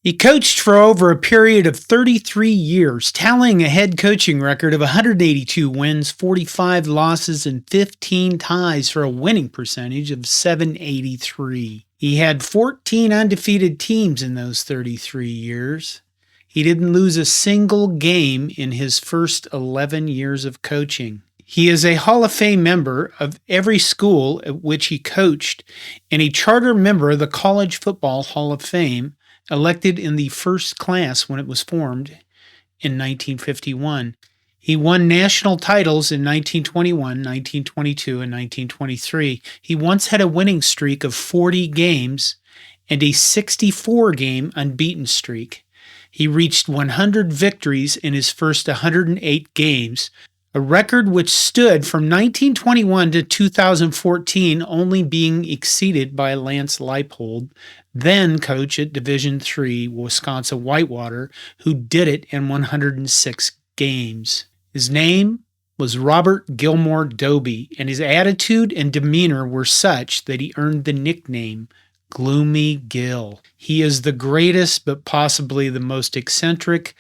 He coached for over a period of 33 years, tallying a head coaching record of 182 wins, 45 losses, and 15 ties for a winning percentage of .783. He had 14 undefeated teams in those 33 years. He didn't lose a single game in his first 11 years of coaching. He is a Hall of Fame member of every school at which he coached and a charter member of the College Football Hall of Fame, elected in the first class when it was formed in 1951. He won national titles in 1921, 1922, and 1923. He once had a winning streak of 40 games and a 64-game unbeaten streak. He reached 100 victories in his first 108 games, a record which stood from 1921 to 2014 only being exceeded by Lance Leipold, then coach at Division III Wisconsin Whitewater, who did it in 106 games. His name was Robert Gilmour Dobie, and his attitude and demeanor were such that he earned the nickname Gloomy Gil. He is the greatest but possibly the most eccentric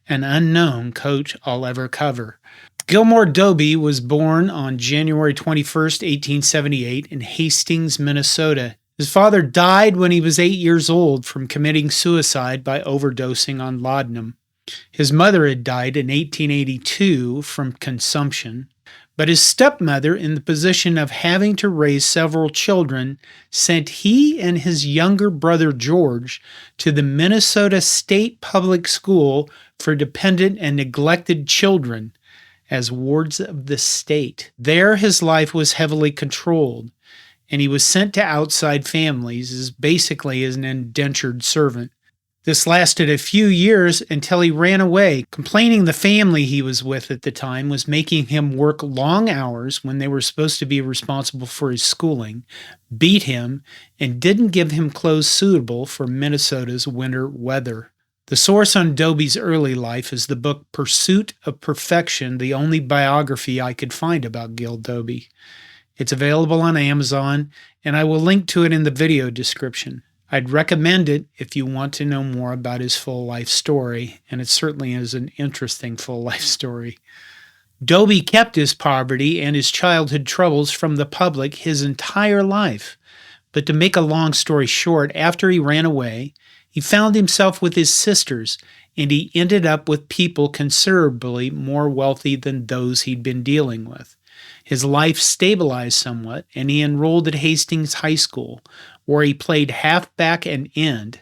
and unknown coach I'll ever cover. Gilmour Dobie was born on January 21, 1878 in Hastings, Minnesota. His father died when he was 8 years old from committing suicide by overdosing on laudanum. His mother had died in 1882 from consumption, but his stepmother, in the position of having to raise several children, sent he and his younger brother George to the Minnesota State Public School for Dependent and Neglected Children as wards of the state. There his life was heavily controlled, and he was sent to outside families basically as an indentured servant. This lasted a few years until he ran away, complaining the family he was with at the time was making him work long hours when they were supposed to be responsible for his schooling, beat him, and didn't give him clothes suitable for Minnesota's winter weather. The source on Dobie's early life is the book Pursuit of Perfection, the only biography I could find about Gil Dobie. It's available on Amazon, and I will link to it in the video description. I'd recommend it if you want to know more about his full life story, and it certainly is an interesting full life story. Dobie kept his poverty and his childhood troubles from the public his entire life, but to make a long story short, after he ran away, he found himself with his sisters, and he ended up with people considerably more wealthy than those he'd been dealing with. His life stabilized somewhat, and he enrolled at Hastings High School, where he played halfback and end,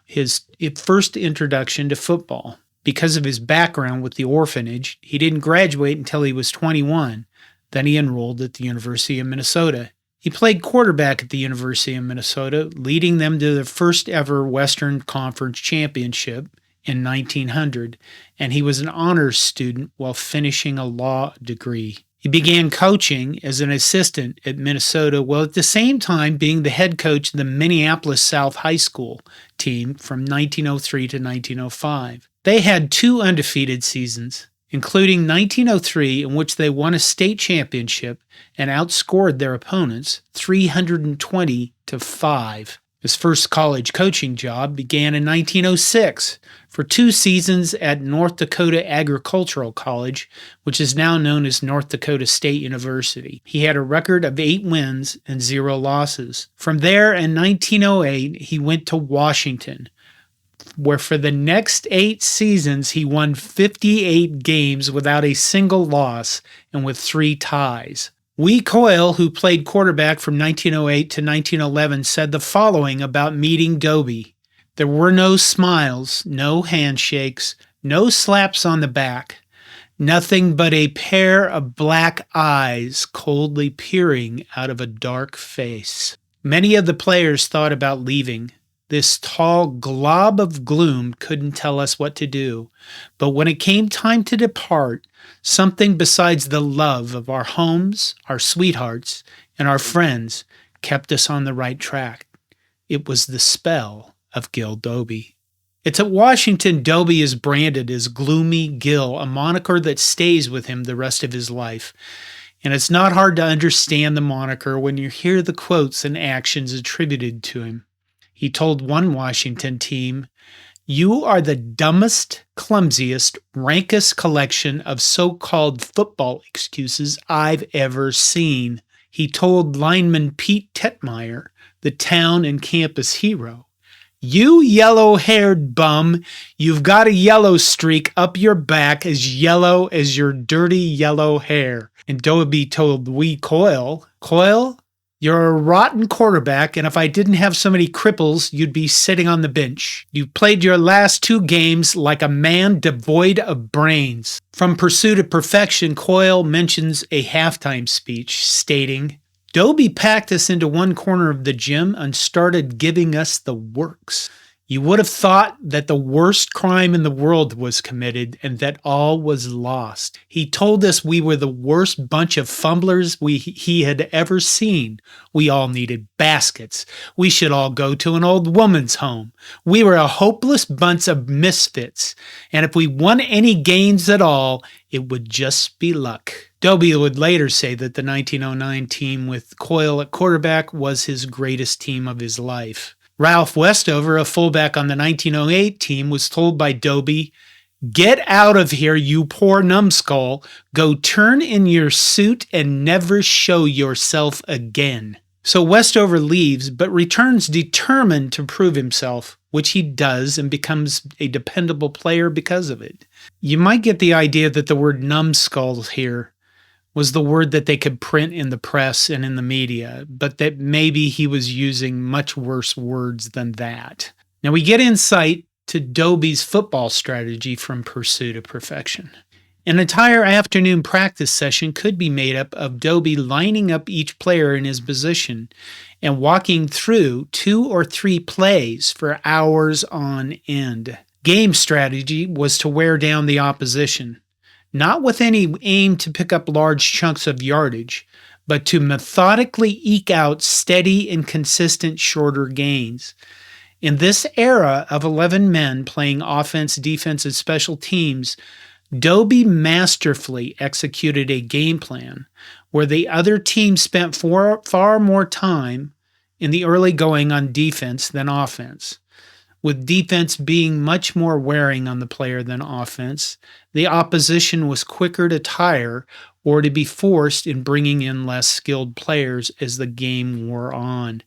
his first introduction to football. Because of his background with the orphanage, he didn't graduate until he was 21. Then he enrolled at the University of Minnesota. He played quarterback at the University of Minnesota, leading them to their first ever Western Conference championship in 1900, and he was an honors student while finishing a law degree. He began coaching as an assistant at Minnesota while at the same time being the head coach of the Minneapolis South High School team from 1903 to 1905. They had 2 undefeated seasons, including 1903, in which they won a state championship and outscored their opponents 320 to 5. His first college coaching job began in 1906 for 2 seasons at North Dakota Agricultural College, which is now known as North Dakota State University. He had a record of 8 wins and 0 losses. From there, in 1908, he went to Washington, where for the next 8 seasons he won 58 games without a single loss and with 3 ties. Wee Coyle, who played quarterback from 1908 to 1911, said the following about meeting Dobie: "There were no smiles, no handshakes, no slaps on the back, nothing but a pair of black eyes coldly peering out of a dark face." Many of the players thought about leaving. This tall glob of gloom couldn't tell us what to do, but when it came time to depart, something besides the love of our homes, our sweethearts, and our friends kept us on the right track. It was the spell of Gil Dobie. It's at Washington Dobie is branded as Gloomy Gil, a moniker that stays with him the rest of his life. And it's not hard to understand the moniker when you hear the quotes and actions attributed to him. He told one Washington team, "You are the dumbest, clumsiest, rankest collection of so-called football excuses I've ever seen." He told lineman Pete Tetmeyer, the town and campus hero, "You yellow-haired bum, you've got a yellow streak up your back as yellow as your dirty yellow hair." And Dobie told Wee Coyle, "Coyle, you're a rotten quarterback, and if I didn't have so many cripples, you'd be sitting on the bench. You've played your last 2 games like a man devoid of brains." From Pursuit of Perfection, Coyle mentions a halftime speech stating, "Dobie packed us into one corner of the gym and started giving us the works. You would have thought that the worst crime in the world was committed and that all was lost. He told us we were the worst bunch of fumblers he had ever seen. We all needed baskets. We should all go to an old woman's home. We were a hopeless bunch of misfits. And if we won any games at all, it would just be luck." Dobie would later say that the 1909 team with Coyle at quarterback was his greatest team of his life. Ralph Westover, a fullback on the 1908 team, was told by Dobie, "Get out of here, you poor numbskull. Go turn in your suit and never show yourself again." So Westover leaves, but returns determined to prove himself, which he does and becomes a dependable player because of it. You might get the idea that the word numbskull here was the word that they could print in the press and in the media, but that maybe he was using much worse words than that. Now we get insight to Dobie's football strategy from Pursuit of Perfection. An entire afternoon practice session could be made up of Dobie lining up each player in his position and walking through 2 or 3 plays for hours on end. Game strategy was to wear down the opposition, not with any aim to pick up large chunks of yardage, but to methodically eke out steady and consistent shorter gains. In this era of 11 men playing offense, defense, and special teams, Dobie masterfully executed a game plan where the other team spent far more time in the early going on defense than offense. With defense being much more wearing on the player than offense, the opposition was quicker to tire or to be forced in bringing in less skilled players as the game wore on.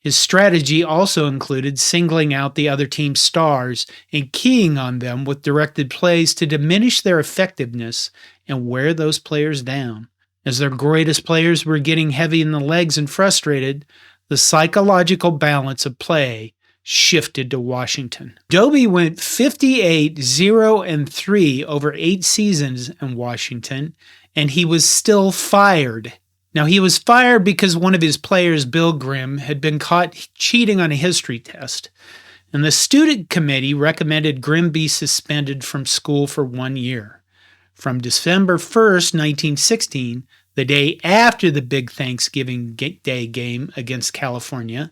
His strategy also included singling out the other team's stars and keying on them with directed plays to diminish their effectiveness and wear those players down. As their greatest players were getting heavy in the legs and frustrated, the psychological balance of play shifted to Washington. Dobie went 58-0-3 over 8 seasons in Washington, and he was still fired. Now, he was fired because one of his players, Bill Grimm, had been caught cheating on a history test, and the student committee recommended Grimm be suspended from school for 1 year. From December 1st, 1916, the day after the big Thanksgiving Day game against California,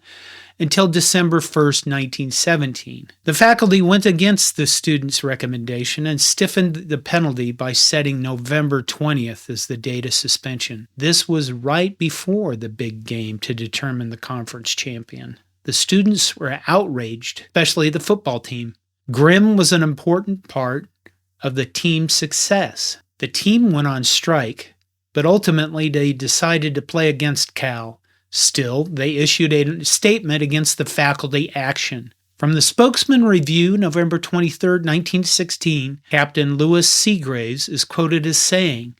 until December 1st, 1917. The faculty went against the students' recommendation and stiffened the penalty by setting November 20th as the date of suspension. This was right before the big game to determine the conference champion. The students were outraged, especially the football team. Grimm was an important part of the team's success. The team went on strike, but ultimately they decided to play against Cal. Still, they issued a statement against the faculty action. From the Spokesman Review, November 23, 1916, Captain Lewis Seagraves is quoted as saying,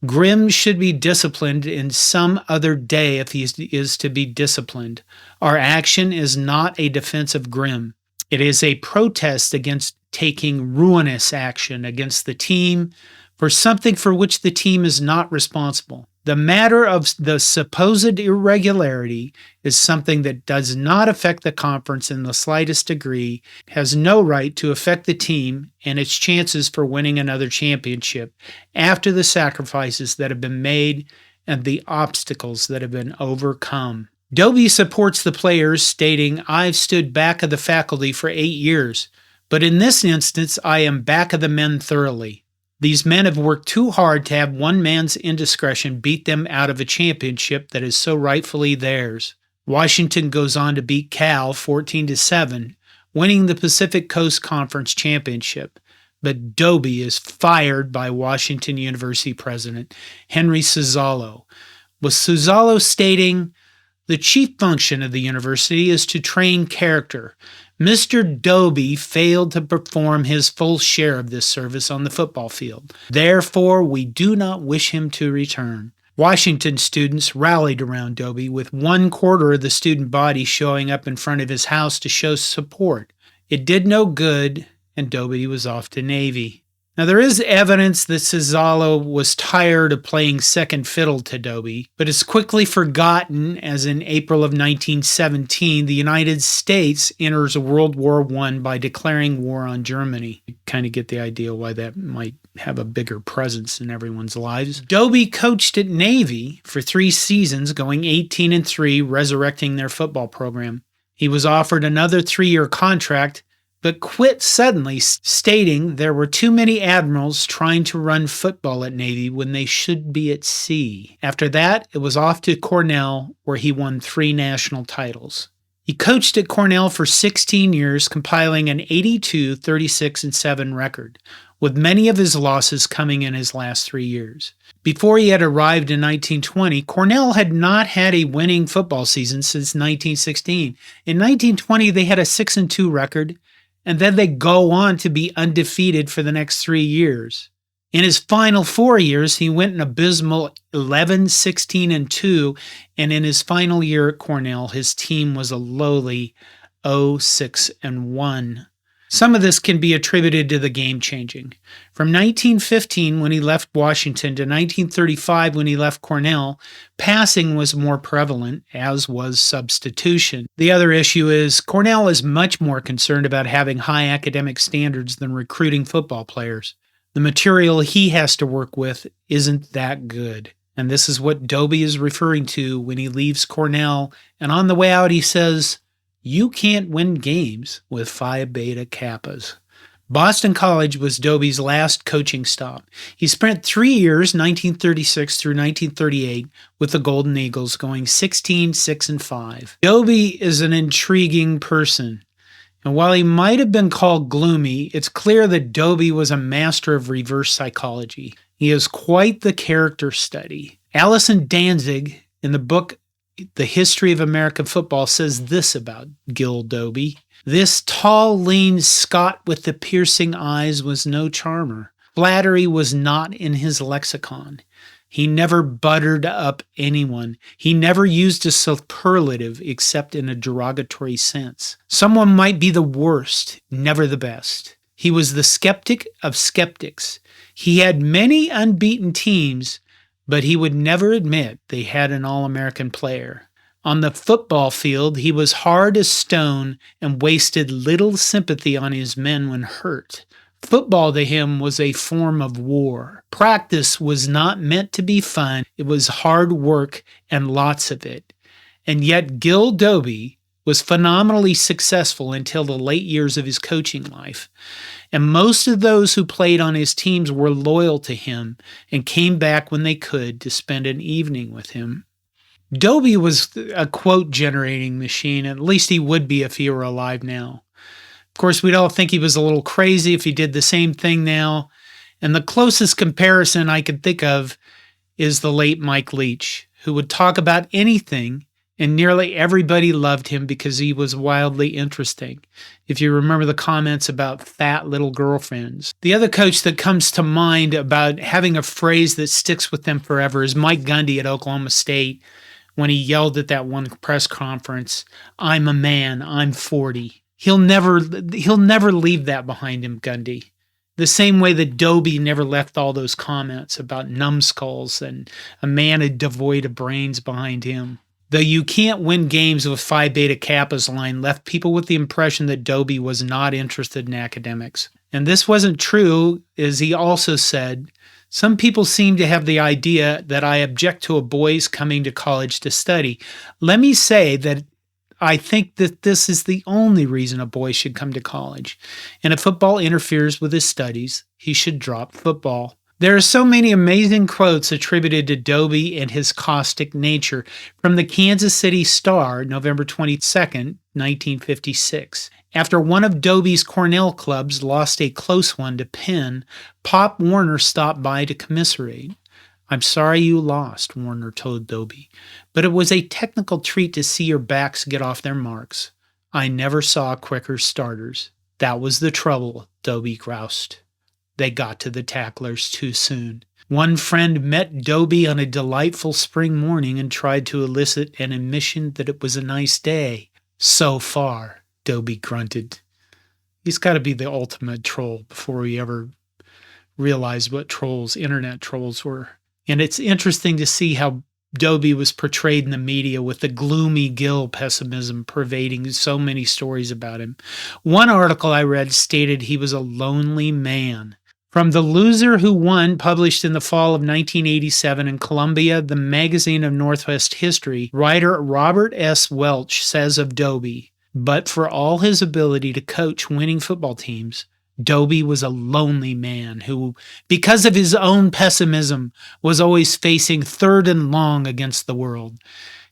"Grimm should be disciplined in some other day if he is to be disciplined. Our action is not a defense of Grimm. It is a protest against taking ruinous action against the team for something for which the team is not responsible. The matter of the supposed irregularity is something that does not affect the conference in the slightest degree, has no right to affect the team and its chances for winning another championship after the sacrifices that have been made and the obstacles that have been overcome." Dobie supports the players, stating, "I've stood back of the faculty for 8 years, but in this instance I am back of the men thoroughly. These men have worked too hard to have one man's indiscretion beat them out of a championship that is so rightfully theirs. Washington goes on to beat Cal 14-7, winning the Pacific Coast Conference Championship. But Dobie is fired by Washington University president Henry Suzzallo, with Suzzallo stating, "The chief function of the university is to train character. Mr. Dobie failed to perform his full share of this service on the football field. Therefore, we do not wish him to return." Washington students rallied around Dobie, with 1/4 of the student body showing up in front of his house to show support. It did no good, and Dobie was off to Navy. Now, there is evidence that Suzzallo was tired of playing second fiddle to Dobie, but it's quickly forgotten as in April of 1917, the United States enters World War I by declaring war on Germany. You kind of get the idea why that might have a bigger presence in everyone's lives. Dobie coached at Navy for 3 seasons, going 18-3, resurrecting their football program. He was offered another 3-year contract, but quit suddenly, stating there were too many admirals trying to run football at Navy when they should be at sea. After that, it was off to Cornell, where he won 3 national titles. He coached at Cornell for 16 years, compiling an 82, 36-7 record, with many of his losses coming in his last 3 years. Before he had arrived in 1920, Cornell had not had a winning football season since 1916. In 1920, they had a 6-2 record, and then they go on to be undefeated for the next 3 years. In his final 4 years, he went an abysmal 11-16-2, and in his final year at Cornell, his team was a lowly 0-6-1. Some of this can be attributed to the game changing. From 1915, when he left Washington, to 1935, when he left Cornell, passing was more prevalent, as was substitution. The other issue is Cornell is much more concerned about having high academic standards than recruiting football players. The material he has to work with isn't that good. And this is what Dobie is referring to when he leaves Cornell, and on the way out he says, "You can't win games with Phi Beta Kappas." Boston College was Dobie's last coaching stop. He spent 3 years, 1936 through 1938, with the Golden Eagles, going 16-6-5. Dobie is an intriguing person. And while he might have been called gloomy, it's clear that Dobie was a master of reverse psychology. He is quite the character study. Allison Danzig, in the book The History of American Football, says this about Gil Dobie: "This tall, lean Scot with the piercing eyes was no charmer. Flattery was not in his lexicon. He never buttered up anyone. He never used a superlative except in a derogatory sense. Someone might be the worst, never the best. He was the skeptic of skeptics. He had many unbeaten teams, but he would never admit they had an All-American player. On the football field, he was hard as stone and wasted little sympathy on his men when hurt. Football to him was a form of war. Practice was not meant to be fun. It was hard work and lots of it. And yet Gil Dobie was phenomenally successful until the late years of his coaching life. And most of those who played on his teams were loyal to him and came back when they could to spend an evening with him. Dobie was a quote-generating machine. At least he would be if he were alive now. Of course, we'd all think he was a little crazy if he did the same thing now. And the closest comparison I could think of is the late Mike Leach, who would talk about anything, and nearly everybody loved him because he was wildly interesting. If you remember the comments about fat little girlfriends. The other coach that comes to mind about having a phrase that sticks with them forever is Mike Gundy at Oklahoma State, when he yelled at that one press conference, "I'm a man, I'm 40. He'll never leave that behind him, Gundy. The same way that Dobie never left all those comments about numbskulls and a man devoid of brains behind him. The "you can't win games with Phi Beta Kappas" line left people with the impression that Dobie was not interested in academics. And this wasn't true, as he also said, "Some people seem to have the idea that I object to a boy's coming to college to study. Let me say that I think that this is the only reason a boy should come to college. And if football interferes with his studies, he should drop football. There are so many amazing quotes attributed to Dobie and his caustic nature. From the Kansas City Star, November 22nd, 1956. After one of Dobie's Cornell clubs lost a close one to Penn, Pop Warner stopped by to commiserate. "I'm sorry you lost," Warner told Dobie, "but it was a technical treat to see your backs get off their marks. I never saw quicker starters." "That was the trouble," Dobie groused. "They got to the tacklers too soon." One friend met Dobie on a delightful spring morning and tried to elicit an admission that it was a nice day. "So far," Dobie grunted. He's got to be the ultimate troll before we ever realized what internet trolls were. And it's interesting to see how Dobie was portrayed in the media with the gloomy Gill pessimism pervading so many stories about him. One article I read stated he was a lonely man. From The Loser Who Won, published in the fall of 1987 in Columbia, the magazine of Northwest history, writer Robert S. Welch says of Dobie, "But for all his ability to coach winning football teams, Dobie was a lonely man who, because of his own pessimism, was always facing third and long against the world.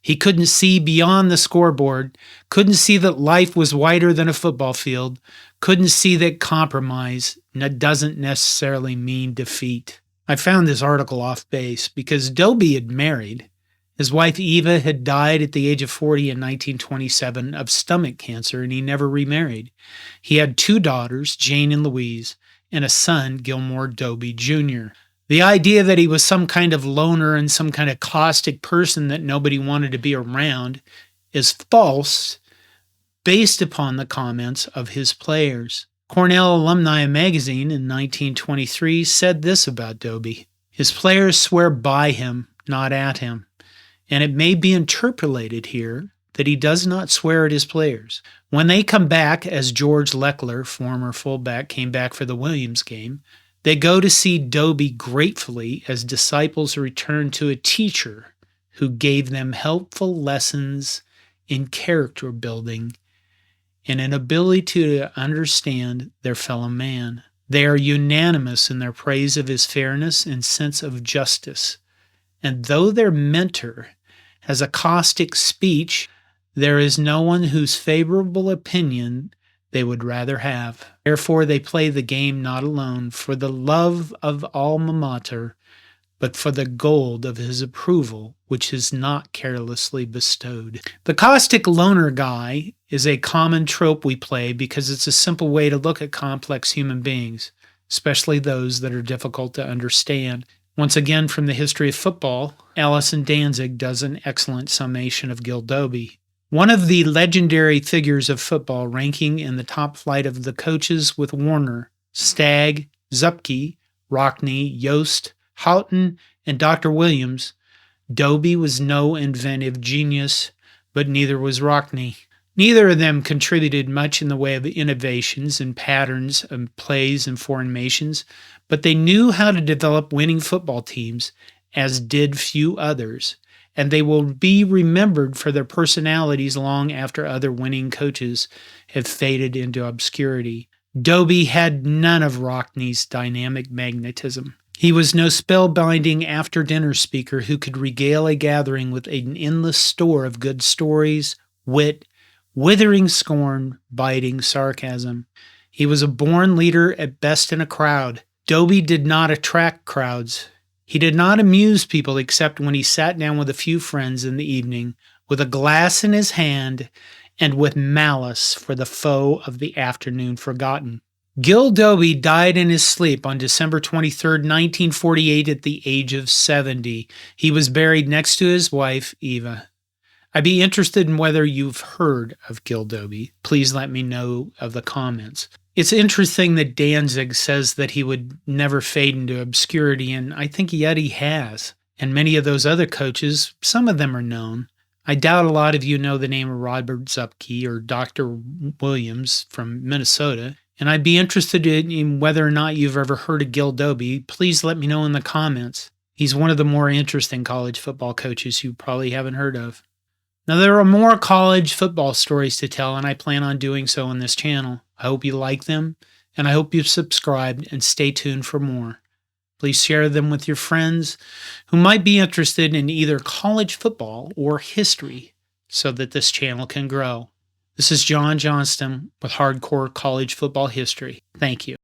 He couldn't see beyond the scoreboard, couldn't see that life was wider than a football field, couldn't see that compromise doesn't necessarily mean defeat." I found this article off base because Dobie had married. His wife Eva had died at the age of 40 in 1927 of stomach cancer, and he never remarried. He had 2 daughters, Jane and Louise, and a son, Gilmour Dobie Jr. The idea that he was some kind of loner and some kind of caustic person that nobody wanted to be around is false based upon the comments of his players. Cornell Alumni Magazine in 1923 said this about Dobie: "His players swear by him, not at him. And it may be interpolated here that he does not swear at his players. When they come back, as George Leckler, former fullback, came back for the Williams game, they go to see Dobie gratefully as disciples return to a teacher who gave them helpful lessons in character building and an ability to understand their fellow man. They are unanimous in their praise of his fairness and sense of justice. And though their mentor has a caustic speech, there is no one whose favorable opinion they would rather have. Therefore they play the game not alone for the love of alma mater, but for the gold of his approval, which is not carelessly bestowed." The caustic loner guy is a common trope we play because it's a simple way to look at complex human beings, especially those that are difficult to understand. Once again, from the history of football, Allison Danzig does an excellent summation of Gill Dobie. One of the legendary figures of football, ranking in the top flight of the coaches with Warner, Stagg, Zupke, Rockne, Yost, Houghton, and Dr. Williams, Dobie was no inventive genius, but neither was Rockne. Neither of them contributed much in the way of innovations and patterns of plays and formations, but they knew how to develop winning football teams, as did few others, and they will be remembered for their personalities long after other winning coaches have faded into obscurity. Dobie had none of Rockne's dynamic magnetism. He was no spellbinding after-dinner speaker who could regale a gathering with an endless store of good stories, wit, withering scorn, biting sarcasm. He was a born leader at best in a crowd. Dobie did not attract crowds. He did not amuse people except when he sat down with a few friends in the evening, with a glass in his hand and with malice for the foe of the afternoon forgotten. Gill Dobie died in his sleep on December 23, 1948 at the age of 70. He was buried next to his wife, Eva. I'd be interested in whether you've heard of Gill Dobie. Please let me know of the comments. It's interesting that Danzig says that he would never fade into obscurity, and I think yet he has. And many of those other coaches, some of them are known. I doubt a lot of you know the name of Robert Zupke or Dr. Williams from Minnesota, and I'd be interested in whether or not you've ever heard of Gill Dobie. Please let me know in the comments. He's one of the more interesting college football coaches you probably haven't heard of. Now, there are more college football stories to tell, and I plan on doing so on this channel. I hope you like them, and I hope you've subscribed and stay tuned for more. Please share them with your friends who might be interested in either college football or history so that this channel can grow. This is John Johnston with Hardcore College Football History. Thank you.